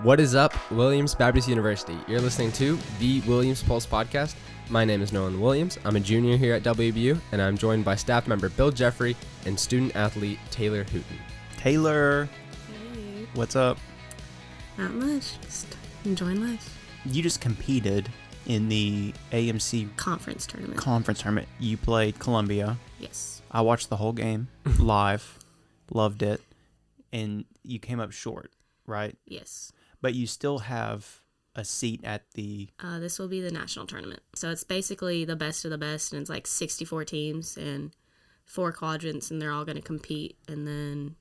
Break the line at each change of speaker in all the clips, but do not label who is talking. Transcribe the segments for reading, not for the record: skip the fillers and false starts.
What is up, Williams Baptist University? You're listening to the Williams Pulse podcast. My name is Nolan Williams. I'm a junior here at WBU, and I'm joined by staff member Bill Jeffrey and student athlete Taylor Hooten.
Taylor,
Hey.
what's up?
Not much. Just enjoying life.
You just competed in the AMC
Conference tournament.
conference tournament. You played Columbia.
Yes.
I watched the whole game live, loved it, and you came up short, right?
Yes.
But you still have a seat at the...
This will be the national tournament. So it's basically the best of the best, and it's like 64 teams and 4 quadrants, and they're all going to compete. And then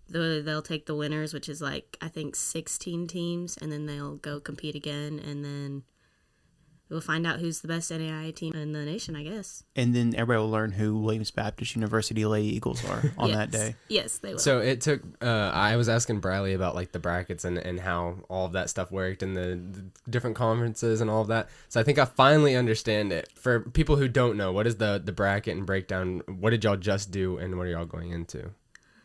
they'll take the winners, which is like, I think, 16 teams, and then they'll go compete again, and then we'll find out who's the best NAIA team in the nation, I guess.
And then everybody will learn who Williams Baptist University Lady Eagles are on that day.
Yes, they will.
So it took, I was asking Bradley about like the brackets and how all of that stuff worked and the different conferences and all of that. So I think I finally understand it. For people who don't know, what is the bracket and breakdown? What did y'all just do and what are y'all going into?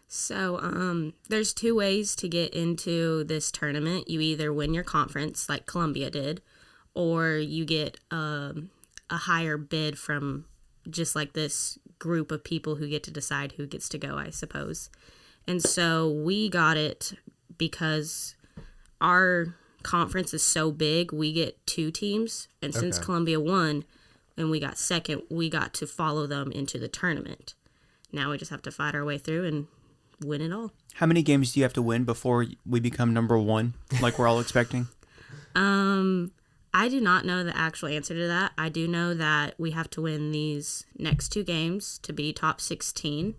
So there's 2 ways to get into this tournament. You either win your conference, like Columbia did, or you get a higher bid from just like this group of people who get to decide who gets to go, I suppose. And so we got it because our conference is so big, we get 2 teams. And since Columbia won and we got second, we got to follow them into the tournament. Now we just have to fight our way through and win it all.
How many games do you have to win before we become number 1, like we're all expecting?
I do not know the actual answer to that. I do know that we have to win these next 2 games to be top 16.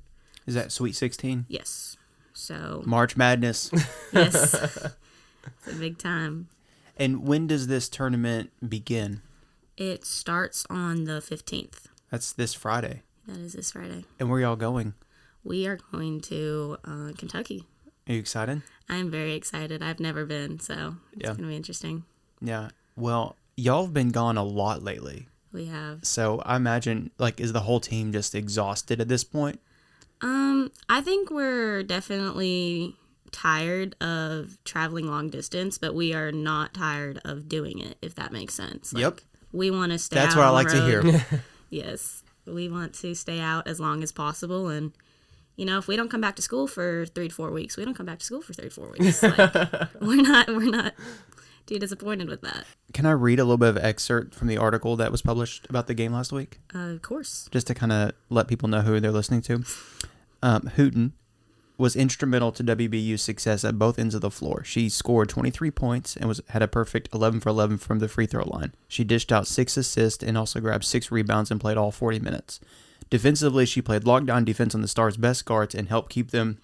Is that Sweet 16?
Yes. So,
March Madness.
yes. It's a big time.
And when does this tournament begin?
It starts on the 15th.
That's this Friday.
That is this Friday.
And where y'all going?
We are going to Kentucky.
Are you excited?
I am very excited. I've never been, so it's going to be interesting.
Yeah. Well, y'all have been gone a lot lately.
We have.
So I imagine, like, is the whole team just exhausted at this point?
I think we're definitely tired of traveling long distance, but we are not tired of doing it, if that makes sense. Like,
Yep.
We want to stay
That's
out
what I
on
like
the
to
road.
hear.
Yes. We want to stay out as long as possible. And, you know, if we don't come back to school for 3 to 4 weeks, we don't come back to school for 3 to 4 weeks. Like, we're not too disappointed with that.
Can I read a little bit of excerpt from the article that was published about the game last week?
Of course.
Just to kind of let people know who they're listening to. Hooten was instrumental to WBU's success at both ends of the floor. She scored 23 points and had a perfect 11 for 11 from the free throw line. She dished out 6 assists and also grabbed 6 rebounds and played all 40 minutes. Defensively, she played lockdown defense on the Stars' best guards and helped keep them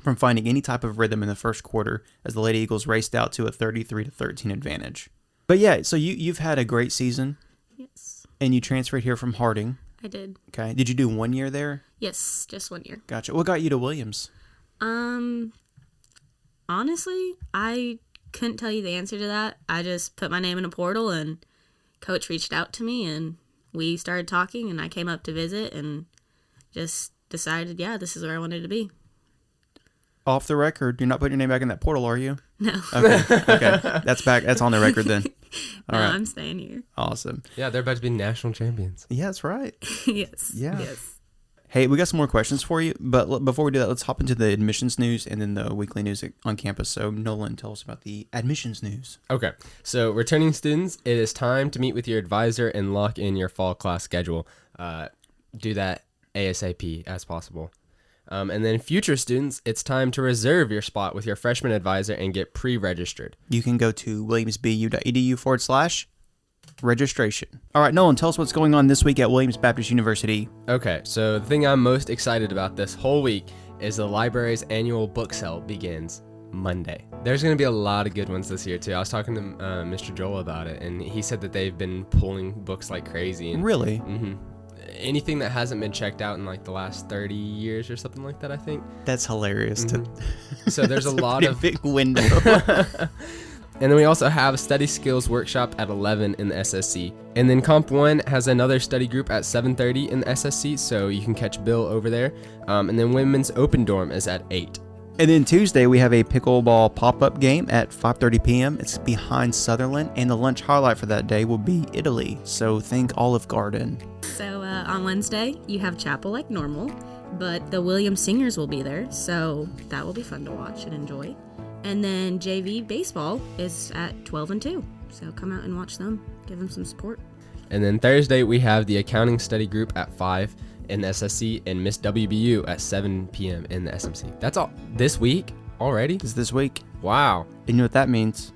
from finding any type of rhythm in the first quarter as the Lady Eagles raced out to a 33-13 advantage. But yeah, so you've had a great season.
Yes.
And you transferred here from Harding.
I did.
Okay. Did you do 1 year there?
Yes, just 1 year.
Gotcha. What got you to Williams?
Honestly, I couldn't tell you the answer to that. I just put my name in a portal and coach reached out to me and we started talking and I came up to visit and just decided, yeah, this is where I wanted to be.
Off the record, you're not putting your name back in that portal, are you?
No.
Okay. That's back. That's on the record then.
No,
All right.
I'm staying here.
Awesome.
Yeah, they're about to be national champions.
Yeah, that's right.
Yes.
Yeah.
Yes.
Hey, we got some more questions for you, but before we do that, let's hop into the admissions news and then the weekly news on campus. So, Nolan, tell us about the admissions news.
Okay, so returning students, it is time to meet with your advisor and lock in your fall class schedule. Do that ASAP as possible. And then future students, it's time to reserve your spot with your freshman advisor and get pre-registered.
You can go to williamsbu.edu/registration. All right, Nolan, tell us what's going on this week at Williams Baptist University.
Okay, so the thing I'm most excited about this whole week is the library's annual book sale begins Monday. There's going to be a lot of good ones this year, too. I was talking to Mr. Joel about it, and he said that they've been pulling books like crazy. And,
Really?
Mm-hmm. Anything that hasn't been checked out in like the last 30 years or something like that, I think.
That's hilarious.
So there's a lot of
big window.
And then we also have a study skills workshop at 11 in the SSC. And then Comp 1 has another study group at 7:30 in the SSC, so you can catch Bill over there. And then Women's Open Dorm is at 8.
And then Tuesday, we have a pickleball pop-up game at 5:30 p.m. It's behind Sutherland, and the lunch highlight for that day will be Italy. So think Olive Garden.
So on Wednesday, you have chapel like normal, but the Williams Singers will be there, so that will be fun to watch and enjoy. And then JV baseball is at 12 and 2, so come out and watch them. Give them some support.
And then Thursday, we have the accounting study group at 5 in the SSC and Miss WBU at 7 p.m. in the SMC. That's all this week already?
It's this week.
Wow.
And you know what that means?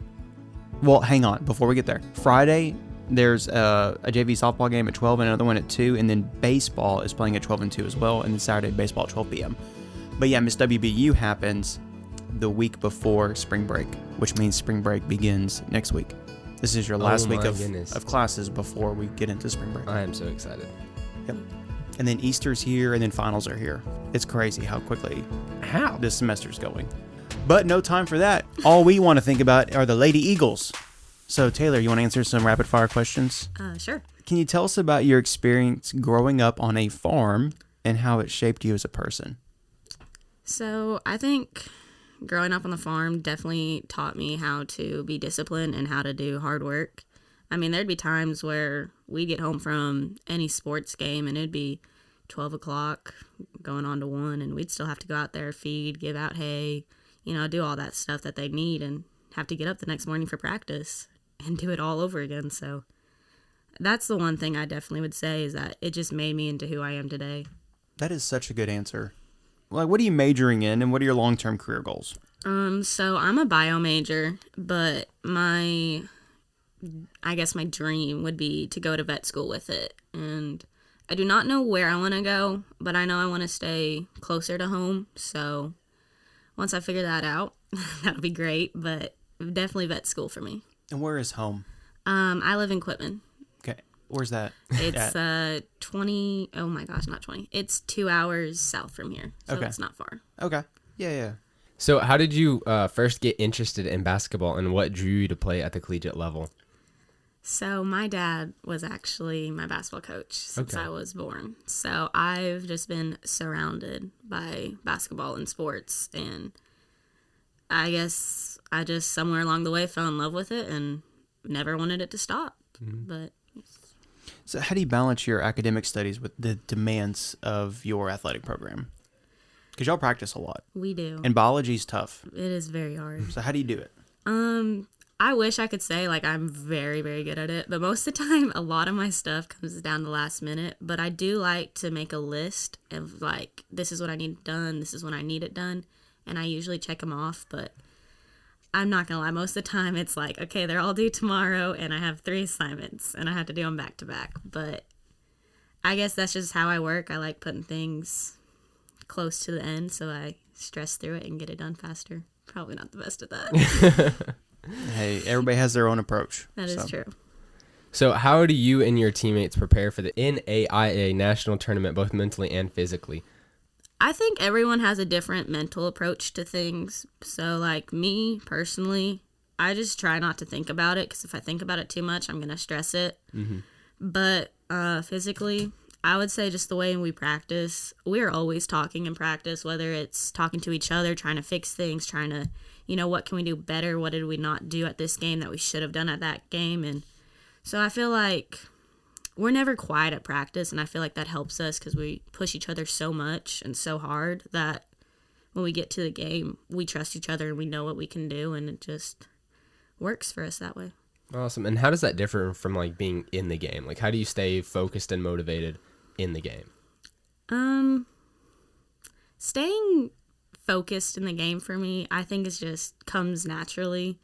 Well, hang on. Before we get there. Friday, there's a JV softball game at 12 and another one at 2. And then baseball is playing at 12 and 2 as well. And then Saturday, baseball at 12 p.m. But yeah, Miss WBU happens the week before spring break, which means spring break begins next week. This is your last week of classes before we get into spring break.
I am so excited.
Yep. And then Easter's here, and then finals are here. It's crazy how quickly this semester's going. But no time for that. All we want to think about are the Lady Eagles. So, Taylor, you want to answer some rapid-fire questions?
Sure.
Can you tell us about your experience growing up on a farm and how it shaped you as a person?
So, I think growing up on the farm definitely taught me how to be disciplined and how to do hard work. I mean, there'd be times where we'd get home from any sports game and it'd be 12 o'clock going on to 1, and we'd still have to go out there, feed, give out hay, do all that stuff that they need, and have to get up the next morning for practice and do it all over again. So that's the one thing I definitely would say is that it just made me into who I am today.
That is such a good answer. Like, what are you majoring in, and what are your long-term career goals?
So I'm a bio major, but I guess my dream would be to go to vet school with it. And I do not know where I want to go, but I know I want to stay closer to home. So once I figure that out, that'll be great. But definitely vet school for me.
And where is home?
I live in Quitman.
Okay. Where's that?
It's 20. Oh my gosh, not 20. It's 2 hours south from here. So
okay.
It's not far.
Okay. Yeah.
So how did you first get interested in basketball, and what drew you to play at the collegiate level?
So my dad was actually my basketball coach since I was born. So I've just been surrounded by basketball and sports. And I guess I just somewhere along the way fell in love with it and never wanted it to stop. Mm-hmm. But
so how do you balance your academic studies with the demands of your athletic program? Because y'all practice a lot.
We do.
And biology's tough.
It is very hard.
So how do you do it?
I wish I could say like I'm very, very good at it, but most of the time a lot of my stuff comes down to last minute. But I do like to make a list of like, this is what I need done, this is when I need it done, and I usually check them off. But I'm not gonna lie, most of the time it's like, okay, they're all due tomorrow and I have 3 assignments and I have to do them back to back. But I guess that's just how I work. I like putting things close to the end, so I stress through it and get it done faster. Probably not the best at that.
Hey, everybody has their own approach.
That is true.
So how do you and your teammates prepare for the NAIA national tournament, both mentally and physically?
I think everyone has a different mental approach to things. So like me personally, I just try not to think about it, because if I think about it too much, I'm going to stress it. Mm-hmm. But physically, I would say just the way we practice, we're always talking in practice, whether it's talking to each other, trying to fix things, trying to, what can we do better? What did we not do at this game that we should have done at that game? And so I feel like we're never quiet at practice, and I feel like that helps us because we push each other so much and so hard that when we get to the game, we trust each other and we know what we can do, and it just works for us that way.
Awesome. And how does that differ from like being in the game? Like, how do you stay focused and motivated in the game?
Staying focused in the game for me, I think is just comes naturally.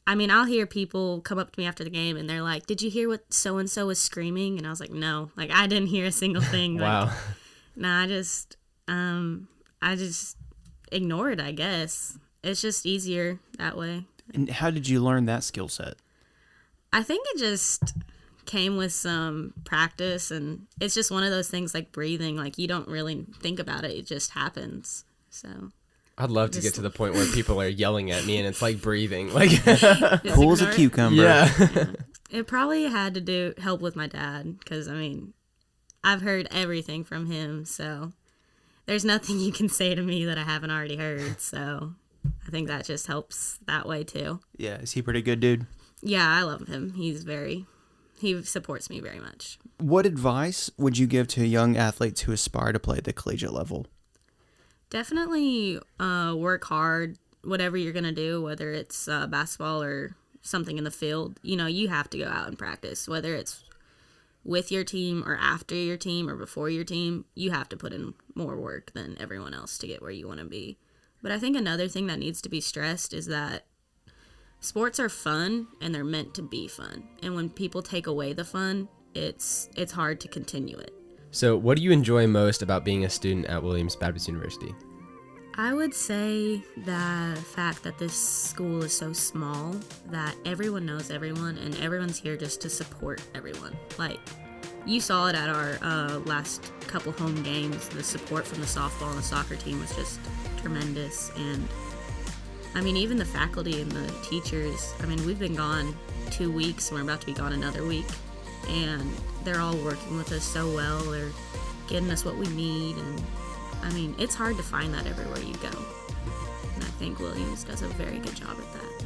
I mean, I'll hear people come up to me after the game and they're like, "Did you hear what so-and-so was screaming?" And I was like, "No, like I didn't hear a single thing."
Wow.
Like, nah, I just ignore it, I guess. It's just easier that way.
And how did you learn that skill set?
I think it just came with some practice, and it's just one of those things like breathing. Like you don't really think about it, it just happens. So
I'd love to get to the point where people are yelling at me and it's like breathing, like
cool as a cucumber.
Yeah.
It probably had to help with my dad, because I mean, I've heard everything from him, so there's nothing you can say to me that I haven't already heard. So I think that just helps that way too.
Yeah, is he pretty good, dude?
Yeah, I love him. He supports me very much.
What advice would you give to young athletes who aspire to play at the collegiate level?
Definitely work hard, whatever you're going to do, whether it's basketball or something in the field. You have to go out and practice, whether it's with your team or after your team or before your team. You have to put in more work than everyone else to get where you want to be. But I think another thing that needs to be stressed is that sports are fun and they're meant to be fun. And when people take away the fun, it's hard to continue it.
So what do you enjoy most about being a student at Williams Baptist University?
I would say the fact that this school is so small that everyone knows everyone and everyone's here just to support everyone. Like, you saw it at our last couple home games. The support from the softball and the soccer team was just tremendous. And I mean, even the faculty and the teachers, we've been gone 2 weeks and we're about to be gone another week. And they're all working with us so well. They're getting us what we need. And it's hard to find that everywhere you go. And I think Williams does a very good job at that.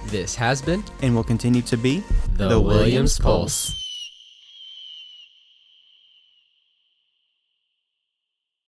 This has been
and will continue to be
the Williams Pulse.